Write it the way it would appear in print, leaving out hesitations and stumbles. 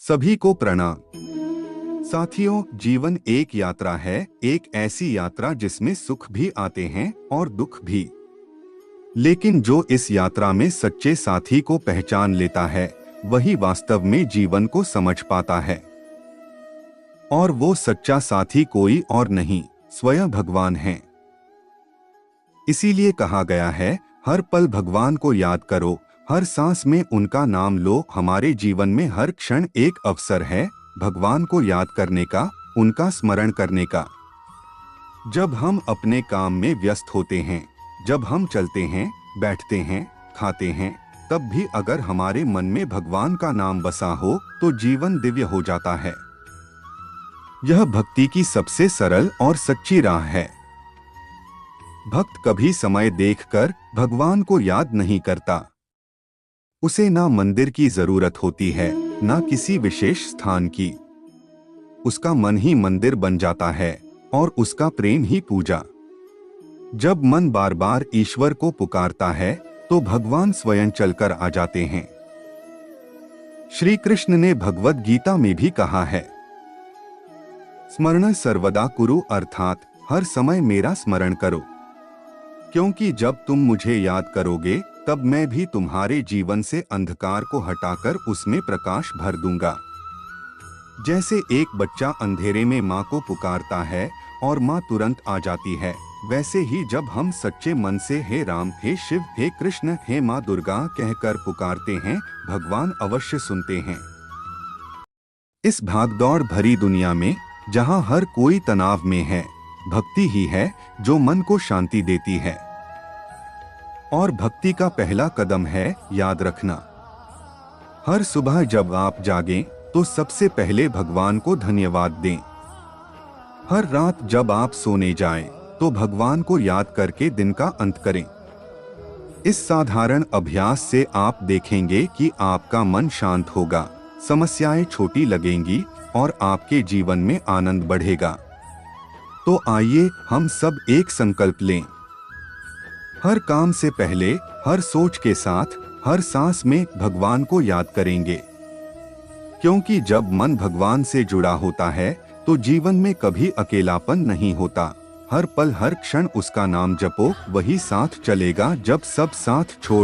सभी को प्रणाम। साथियों, जीवन एक यात्रा है, एक ऐसी यात्रा जिसमें सुख भी आते हैं और दुख भी। लेकिन जो इस यात्रा में सच्चे साथी को पहचान लेता है, वही वास्तव में जीवन को समझ पाता है। और वो सच्चा साथी कोई और नहीं, स्वयं भगवान है। इसीलिए कहा गया है, हर पल भगवान को याद करो, हर सांस में उनका नाम लो। हमारे जीवन में हर क्षण एक अवसर है भगवान को याद करने का, उनका स्मरण करने का। जब हम अपने काम में व्यस्त होते हैं, जब हम चलते हैं, बैठते हैं, खाते हैं, तब भी अगर हमारे मन में भगवान का नाम बसा हो तो जीवन दिव्य हो जाता है। यह भक्ति की सबसे सरल और सच्ची राह है। भक्त कभी समय देखकर भगवान को याद नहीं करता। उसे ना मंदिर की जरूरत होती है, ना किसी विशेष स्थान की। उसका मन ही मंदिर बन जाता है और उसका प्रेम ही पूजा। जब मन बार बार ईश्वर को पुकारता है तो भगवान स्वयं चलकर आ जाते हैं। श्री कृष्ण ने भगवद गीता में भी कहा है, स्मरण सर्वदा कुरु, अर्थात हर समय मेरा स्मरण करो, क्योंकि जब तुम मुझे याद करोगे तब मैं भी तुम्हारे जीवन से अंधकार को हटाकर उसमें प्रकाश भर दूंगा। जैसे एक बच्चा अंधेरे में माँ को पुकारता है और माँ तुरंत आ जाती है, वैसे ही जब हम सच्चे मन से हे राम, हे शिव, हे कृष्ण, हे माँ दुर्गा कहकर पुकारते हैं, भगवान अवश्य सुनते हैं। इस भागदौड़ भरी दुनिया में जहाँ हर कोई तनाव में है, भक्ति ही है जो मन को शांति देती है। और भक्ति का पहला कदम है याद रखना। हर सुबह जब आप जागें तो सबसे पहले भगवान को धन्यवाद दें। हर रात जब आप सोने जाएं तो भगवान को याद करके दिन का अंत करें। इस साधारण अभ्यास से आप देखेंगे कि आपका मन शांत होगा, समस्याएं छोटी लगेंगी और आपके जीवन में आनंद बढ़ेगा। तो आइए हम सब एक संकल्प लें। हर काम से पहले, हर सोच के साथ, हर सांस में भगवान को याद करेंगे। क्योंकि जब मन भगवान से जुड़ा होता है तो जीवन में कभी अकेलापन नहीं होता। हर पल, हर क्षण उसका नाम जपो, वही साथ चलेगा जब सब साथ छोड़